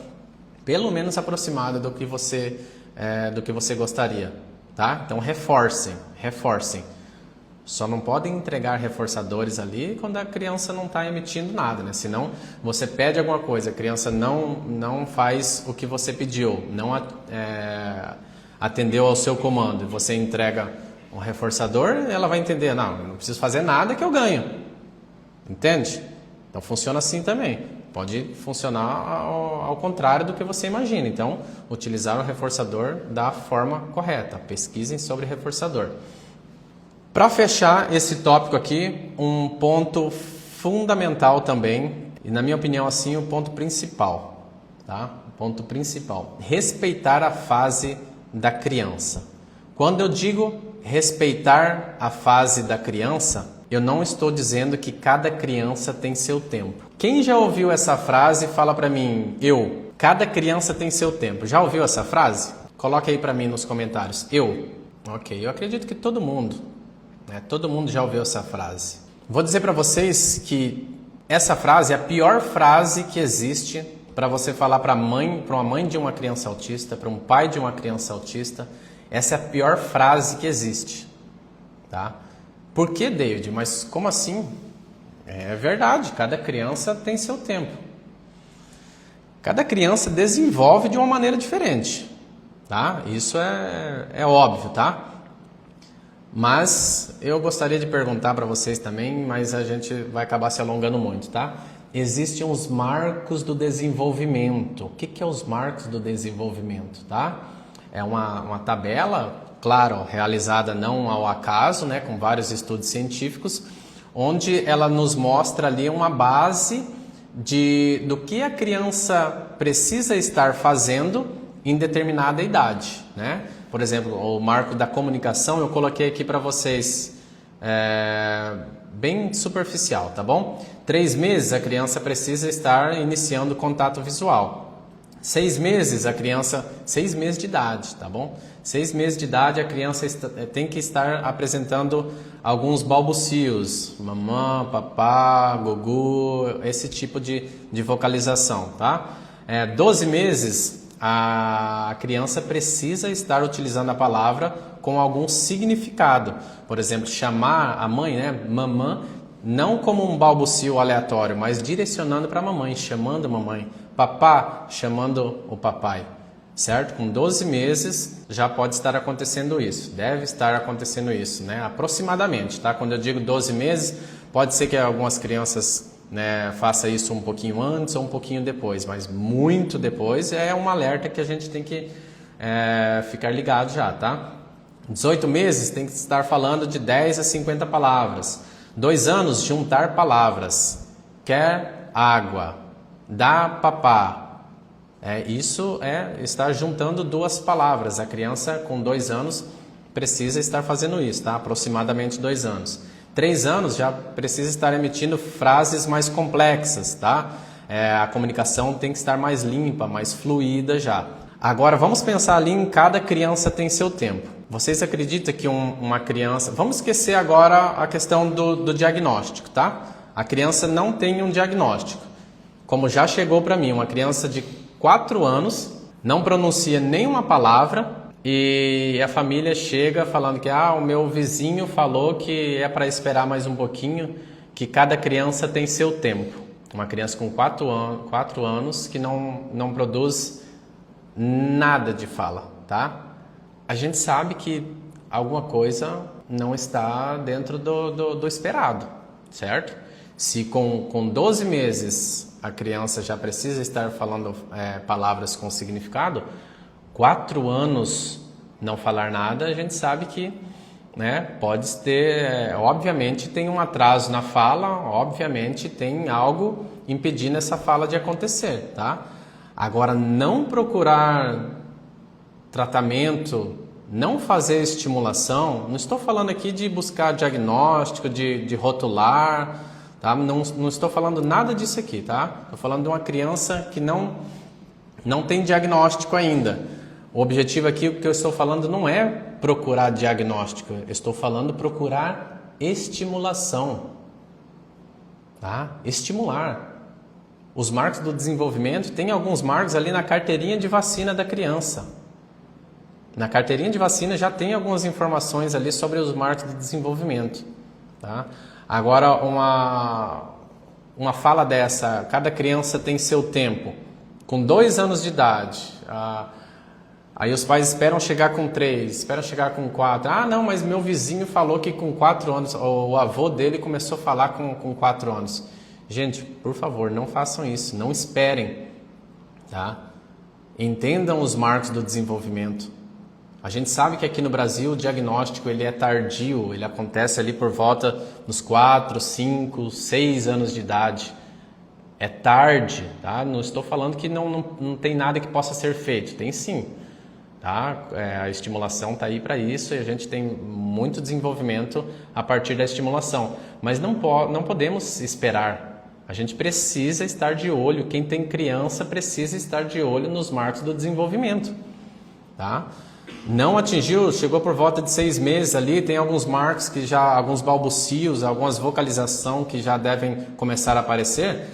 pelo menos aproximada do que você gostaria. Tá? Então reforcem. Só não podem entregar reforçadores ali quando a criança não está emitindo nada, né? Senão você pede alguma coisa, a criança não faz o que você pediu, não atendeu ao seu comando, e você entrega um reforçador, ela vai entender, não preciso fazer nada que eu ganho. Entende? Então funciona assim também. Pode funcionar ao contrário do que você imagina. Então, utilizar o reforçador da forma correta. Pesquisem sobre reforçador. Para fechar esse tópico aqui, um ponto fundamental também, e na minha opinião assim, o ponto principal, tá? O ponto principal, respeitar a fase da criança. Quando eu digo respeitar a fase da criança, eu não estou dizendo que cada criança tem seu tempo. Quem já ouviu essa frase, fala para mim, cada criança tem seu tempo. Já ouviu essa frase? Coloque aí para mim nos comentários. Ok, eu acredito que todo mundo, né? Todo mundo já ouviu essa frase. Vou dizer para vocês que essa frase é a pior frase que existe para você falar para uma mãe de uma criança autista, para um pai de uma criança autista. Essa é a pior frase que existe, tá? Por que, David? Mas como assim? É verdade, cada criança tem seu tempo. Cada criança desenvolve de uma maneira diferente, tá? Isso é óbvio, tá? Mas eu gostaria de perguntar para vocês também, mas a gente vai acabar se alongando muito, tá? Existem os marcos do desenvolvimento. O que é os marcos do desenvolvimento, tá? É uma tabela, claro, realizada não ao acaso, né, com vários estudos científicos, onde ela nos mostra ali uma base do que a criança precisa estar fazendo em determinada idade, né? Por exemplo, o marco da comunicação eu coloquei aqui para vocês, bem superficial, tá bom? 3 meses a criança precisa estar iniciando contato visual. 6 meses a criança, 6 meses de idade, tá bom? 6 meses de idade a criança tem que estar apresentando alguns balbucios, mamã, papá, gugu, esse tipo de vocalização, tá? 12 meses a criança precisa estar utilizando a palavra com algum significado. Por exemplo, chamar a mãe, né, mamã, não como um balbucio aleatório, mas direcionando para a mamãe, chamando a mamãe. Papá, chamando o papai. Certo? Com 12 meses já pode estar acontecendo isso, deve estar acontecendo isso, né? Aproximadamente, tá? Quando eu digo 12 meses, pode ser que algumas crianças, né, façam isso um pouquinho antes ou um pouquinho depois, mas muito depois é um alerta que a gente tem que ficar ligado já, tá? 18 meses tem que estar falando de 10 a 50 palavras. 2 anos, juntar palavras. Quer água, dá papá. Isso é estar juntando duas palavras. A criança com 2 anos precisa estar fazendo isso, tá? Aproximadamente 2 anos. 3 anos já precisa estar emitindo frases mais complexas, tá? A comunicação tem que estar mais limpa, mais fluida já. Agora vamos pensar ali em cada criança tem seu tempo. Vocês acreditam que uma criança... Vamos esquecer agora a questão do diagnóstico, tá? A criança não tem um diagnóstico. Como já chegou para mim, uma criança de 4 anos, não pronuncia nenhuma palavra e a família chega falando que o meu vizinho falou que é para esperar mais um pouquinho, que cada criança tem seu tempo. Uma criança com 4 anos que não produz nada de fala, tá? A gente sabe que alguma coisa não está dentro do esperado, certo? Se com 12 meses a criança já precisa estar falando palavras com significado, 4 anos não falar nada, a gente sabe que, né, pode ter, obviamente tem um atraso na fala, obviamente tem algo impedindo essa fala de acontecer, tá? Agora, não procurar tratamento, não fazer estimulação, não estou falando aqui de buscar diagnóstico, de rotular, tá? Não estou falando nada disso aqui, tá? Estou falando de uma criança que não tem diagnóstico ainda. O objetivo aqui, o que eu estou falando, não é procurar diagnóstico, eu estou falando procurar estimulação, tá? Estimular. Os marcos do desenvolvimento, tem alguns marcos ali na carteirinha de vacina da criança. Na carteirinha de vacina já tem algumas informações ali sobre os marcos do desenvolvimento, tá? Agora, uma fala dessa, cada criança tem seu tempo. Com 2 anos de idade, aí os pais esperam chegar com 3, esperam chegar com 4. Não, mas meu vizinho falou que com 4 anos, o avô dele começou a falar com 4 anos. Gente, por favor, não façam isso, não esperem, tá? Entendam os marcos do desenvolvimento. A gente sabe que aqui no Brasil o diagnóstico ele é tardio, ele acontece ali por volta dos 4, 5, 6 anos de idade. É tarde, tá? Não estou falando que não tem nada que possa ser feito, tem sim. Tá? A estimulação está aí para isso e a gente tem muito desenvolvimento a partir da estimulação. Mas não podemos esperar. A gente precisa estar de olho, quem tem criança precisa estar de olho nos marcos do desenvolvimento. Tá? Não atingiu, chegou por volta de 6 meses ali, tem alguns marcos que já, alguns balbucios, algumas vocalizações que já devem começar a aparecer.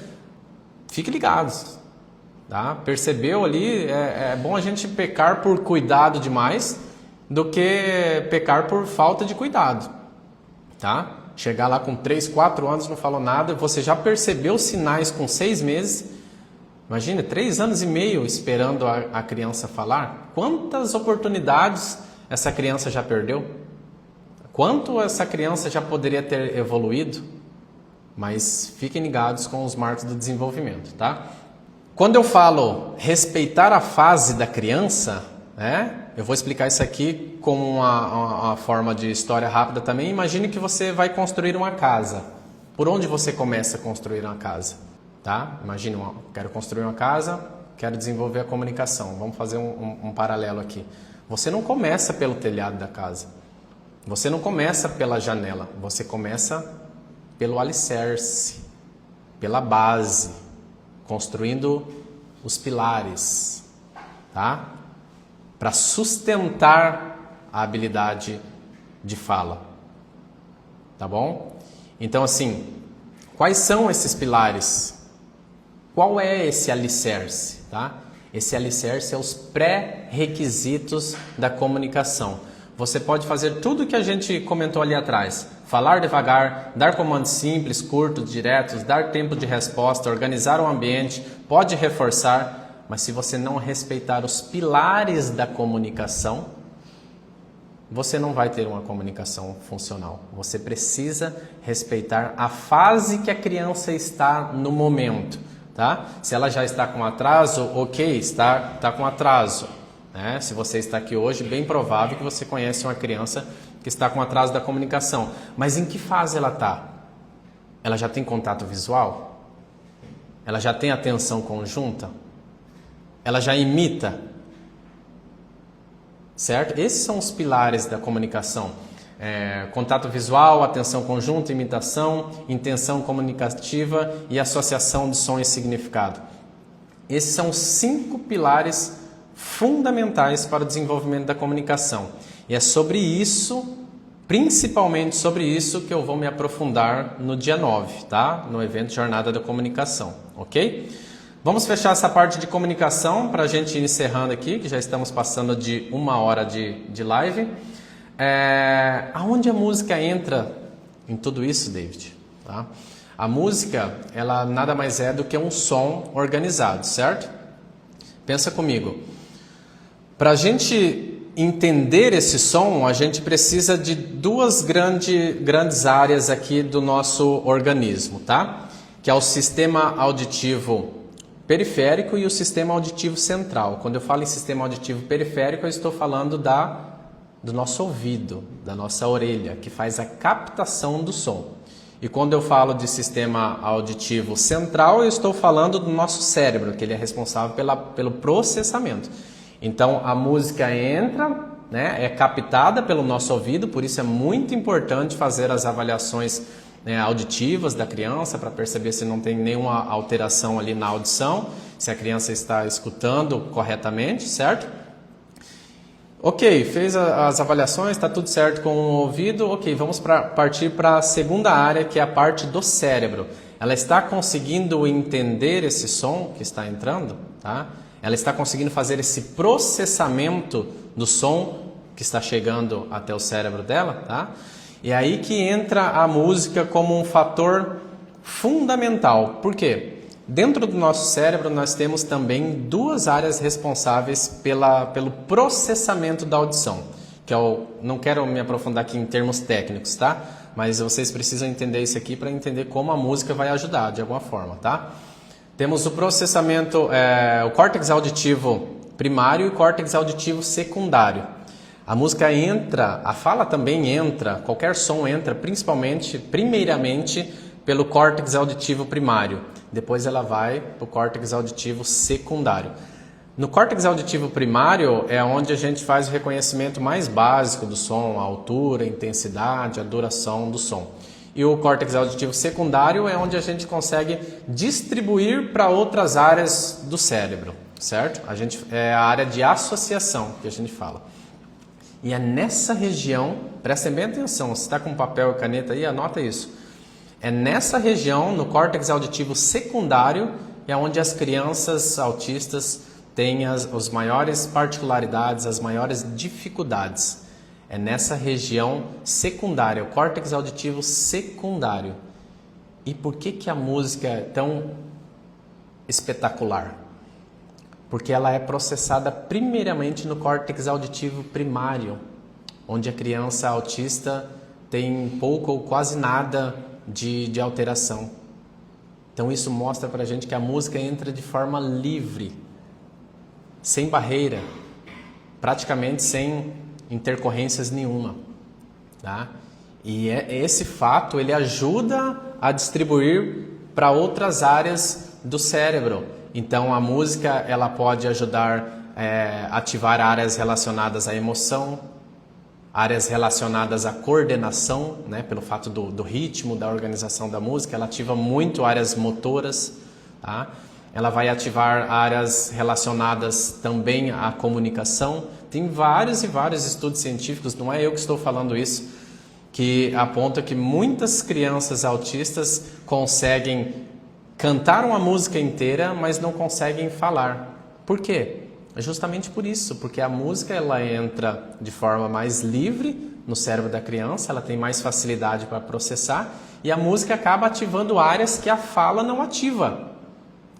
Fique ligados. Tá? Percebeu ali, é bom a gente pecar por cuidado demais do que pecar por falta de cuidado. Tá? Chegar lá com 3, 4 anos não falou nada, você já percebeu os sinais com 6 meses. Imagina, 3 anos e meio esperando a criança falar. Quantas oportunidades essa criança já perdeu? Quanto essa criança já poderia ter evoluído? Mas fiquem ligados com os marcos do desenvolvimento, tá? Quando eu falo respeitar a fase da criança, eu vou explicar isso aqui como uma forma de história rápida também. Imagine que você vai construir uma casa. Por onde você começa a construir uma casa? Tá? Imagine, quero construir uma casa, quero desenvolver a comunicação. Vamos fazer um paralelo aqui. Você não começa pelo telhado da casa. Você não começa pela janela. Você começa pelo alicerce, pela base, construindo os pilares, tá? Para sustentar a habilidade de fala. Tá bom? Então, assim, quais são esses pilares? Qual é esse alicerce? Tá? Esse alicerce é os pré-requisitos da comunicação. Você pode fazer tudo o que a gente comentou ali atrás. Falar devagar, dar comandos simples, curtos, diretos, dar tempo de resposta, organizar o ambiente, pode reforçar, mas se você não respeitar os pilares da comunicação, você não vai ter uma comunicação funcional. Você precisa respeitar a fase que a criança está no momento, tá? Se ela já está com atraso, ok, está com atraso, né? Se você está aqui hoje, bem provável que você conhece uma criança que está com atraso da comunicação. Mas em que fase ela está? Ela já tem contato visual? Ela já tem atenção conjunta? Ela já imita? Certo? Esses são os pilares da comunicação. Contato visual, atenção conjunta, imitação, intenção comunicativa e associação de som e significado. Esses são os 5 pilares fundamentais para o desenvolvimento da comunicação. E é sobre isso, principalmente sobre isso, que eu vou me aprofundar no dia 9, tá? No evento Jornada da Comunicação, ok? Vamos fechar essa parte de comunicação para a gente ir encerrando aqui, que já estamos passando de 1 hora de live. Aonde a música entra em tudo isso, David? Tá? A música, ela nada mais é do que um som organizado, certo? Pensa comigo. Para a gente entender esse som, a gente precisa de 2 grandes áreas aqui do nosso organismo, tá? Que é o sistema auditivo periférico e o sistema auditivo central. Quando eu falo em sistema auditivo periférico, eu estou falando do nosso ouvido, da nossa orelha, que faz a captação do som. E quando eu falo de sistema auditivo central, eu estou falando do nosso cérebro, que ele é responsável pelo processamento. Então, a música entra, né, é captada pelo nosso ouvido, por isso é muito importante fazer as avaliações auditivas da criança para perceber se não tem nenhuma alteração ali na audição, se a criança está escutando corretamente, certo? Ok, fez as avaliações, está tudo certo com o ouvido, ok, vamos partir para a segunda área, que é a parte do cérebro. Ela está conseguindo entender esse som que está entrando, tá? Ela está conseguindo fazer esse processamento do som que está chegando até o cérebro dela, tá? E é aí que entra a música como um fator fundamental. Por quê? Dentro do nosso cérebro nós temos também 2 áreas responsáveis pelo processamento da audição. Que eu não quero me aprofundar aqui em termos técnicos, tá? Mas vocês precisam entender isso aqui para entender como a música vai ajudar de alguma forma, tá? Temos o processamento, o córtex auditivo primário e o córtex auditivo secundário. A música entra, a fala também entra, qualquer som entra primeiramente pelo córtex auditivo primário. Depois ela vai para o córtex auditivo secundário. No córtex auditivo primário é onde a gente faz o reconhecimento mais básico do som, a altura, a intensidade, a duração do som. E o córtex auditivo secundário é onde a gente consegue distribuir para outras áreas do cérebro, certo? É a área de associação que a gente fala. E é nessa região, prestem bem atenção, se está com papel e caneta aí, anota isso. É nessa região, no córtex auditivo secundário, é onde as crianças autistas têm as maiores particularidades, as maiores dificuldades. É nessa região secundária, o córtex auditivo secundário. E por que a música é tão espetacular? Porque ela é processada primeiramente no córtex auditivo primário, onde a criança autista tem pouco ou quase nada de alteração. Então isso mostra para a gente que a música entra de forma livre, sem barreira, praticamente sem intercorrências nenhuma, tá? E esse fato ele ajuda a distribuir para outras áreas do cérebro. Então a música ela pode ajudar a ativar áreas relacionadas à emoção, áreas relacionadas à coordenação, né, pelo fato do ritmo, da organização da música, ela ativa muito áreas motoras, tá? Ela vai ativar áreas relacionadas também à comunicação. Tem vários e vários estudos científicos, não é eu que estou falando isso, que aponta que muitas crianças autistas conseguem cantar uma música inteira, mas não conseguem falar. Por quê? É justamente por isso, porque a música ela entra de forma mais livre no cérebro da criança, ela tem mais facilidade para processar e a música acaba ativando áreas que a fala não ativa.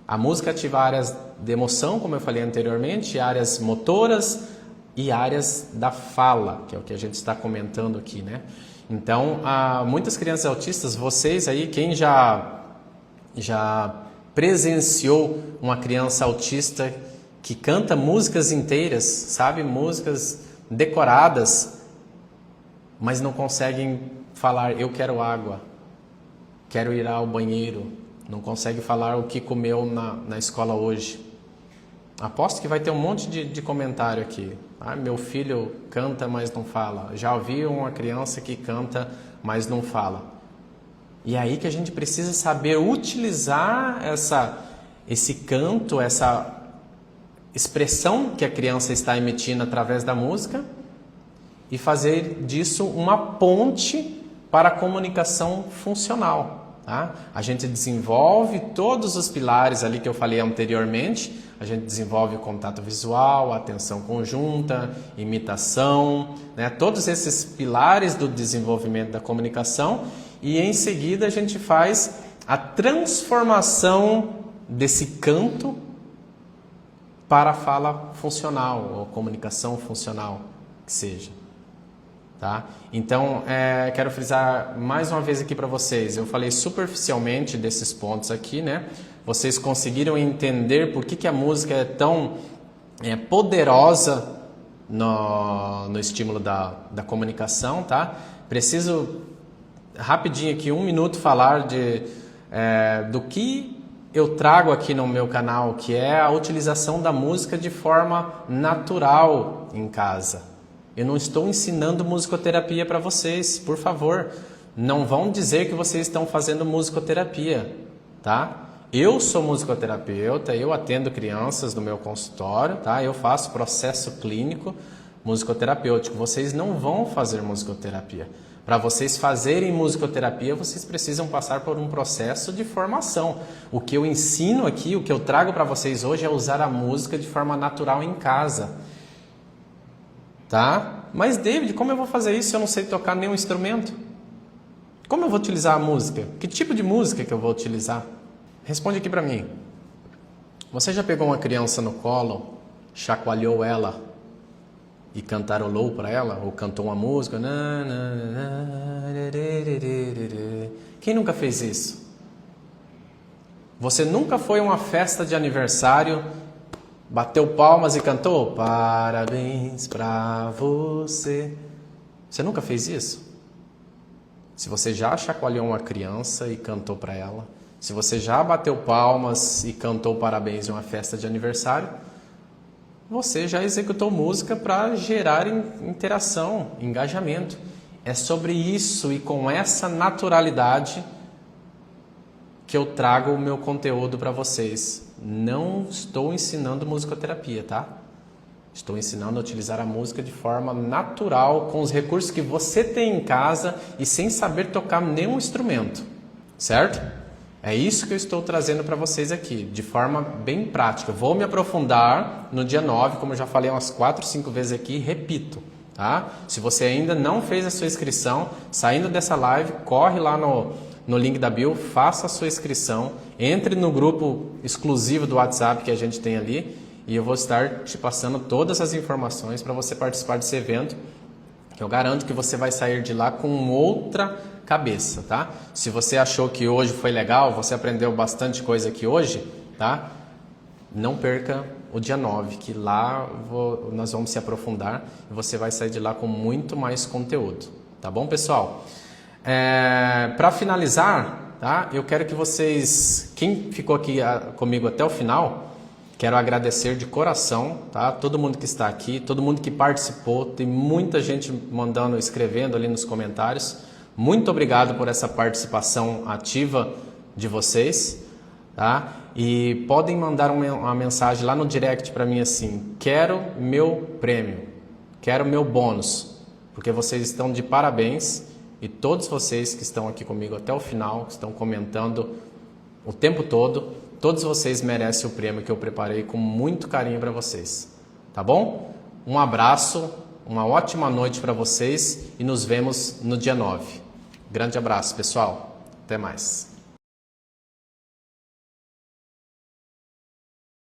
A música ativa áreas de emoção, como eu falei anteriormente, áreas motoras e áreas da fala, que é o que a gente está comentando aqui, né? Então, muitas crianças autistas, vocês aí, quem já presenciou uma criança autista que canta músicas inteiras, sabe? Músicas decoradas, mas não conseguem falar, eu quero água, quero ir ao banheiro, não consegue falar o que comeu na escola hoje. Aposto que vai ter um monte de comentário aqui. Meu filho canta, mas não fala. Já ouvi uma criança que canta, mas não fala. E é aí que a gente precisa saber utilizar esse canto, essa expressão que a criança está emitindo através da música e fazer disso uma ponte para a comunicação funcional. Tá? A gente desenvolve todos os pilares ali que eu falei anteriormente. A gente desenvolve o contato visual, a atenção conjunta, imitação, né? Todos esses pilares do desenvolvimento da comunicação e em seguida a gente faz a transformação desse canto para a fala funcional ou comunicação funcional, que seja. Tá? Então, quero frisar mais uma vez aqui para vocês, eu falei superficialmente desses pontos aqui, né? Vocês conseguiram entender por que a música é tão poderosa no estímulo da comunicação, tá? Preciso rapidinho aqui, 1 minuto, falar do que eu trago aqui no meu canal, que é a utilização da música de forma natural em casa. Eu não estou ensinando musicoterapia para vocês, por favor. Não vão dizer que vocês estão fazendo musicoterapia, tá? Eu sou musicoterapeuta, eu atendo crianças no meu consultório, tá? Eu faço processo clínico musicoterapêutico. Vocês não vão fazer musicoterapia. Para vocês fazerem musicoterapia, vocês precisam passar por um processo de formação. O que eu ensino aqui, o que eu trago para vocês hoje é usar a música de forma natural em casa. Tá? Mas David, como eu vou fazer isso se eu não sei tocar nenhum instrumento? Como eu vou utilizar a música? Que tipo de música que eu vou utilizar? Responde aqui para mim. Você já pegou uma criança no colo, chacoalhou ela e cantarolou para ela? Ou cantou uma música? Quem nunca fez isso? Você nunca foi a uma festa de aniversário, bateu palmas e cantou? Parabéns pra você. Você nunca fez isso? Se você já chacoalhou uma criança e cantou para ela, se você já bateu palmas e cantou parabéns em uma festa de aniversário, você já executou música para gerar interação, engajamento. É sobre isso e com essa naturalidade que eu trago o meu conteúdo para vocês. Não estou ensinando musicoterapia, tá? Estou ensinando a utilizar a música de forma natural, com os recursos que você tem em casa e sem saber tocar nenhum instrumento, certo? É isso que eu estou trazendo para vocês aqui, de forma bem prática. Vou me aprofundar no dia 9, como eu já falei umas 4, 5 vezes aqui, repito, tá? Se você ainda não fez a sua inscrição, saindo dessa live, corre lá no link da bio, faça a sua inscrição, entre no grupo exclusivo do WhatsApp que a gente tem ali e eu vou estar te passando todas as informações para você participar desse evento, que eu garanto que você vai sair de lá com outra cabeça, tá? Se você achou que hoje foi legal, você aprendeu bastante coisa aqui hoje, tá? Não perca o dia 9, que lá nós vamos se aprofundar e você vai sair de lá com muito mais conteúdo, tá bom, pessoal? Para finalizar, tá? Eu quero que vocês, quem ficou aqui comigo até o final, quero agradecer de coração, tá? Todo mundo que está aqui, todo mundo que participou, tem muita gente mandando, escrevendo ali nos comentários. Muito obrigado por essa participação ativa de vocês, tá? E podem mandar uma mensagem lá no direct para mim assim: quero meu prêmio, quero meu bônus, porque vocês estão de parabéns. E todos vocês que estão aqui comigo até o final, que estão comentando o tempo todo, Todos vocês merecem o prêmio que eu preparei com muito carinho para vocês. Tá bom? Um abraço, uma ótima noite para vocês e nos vemos no dia 9. Grande abraço, pessoal. Até mais.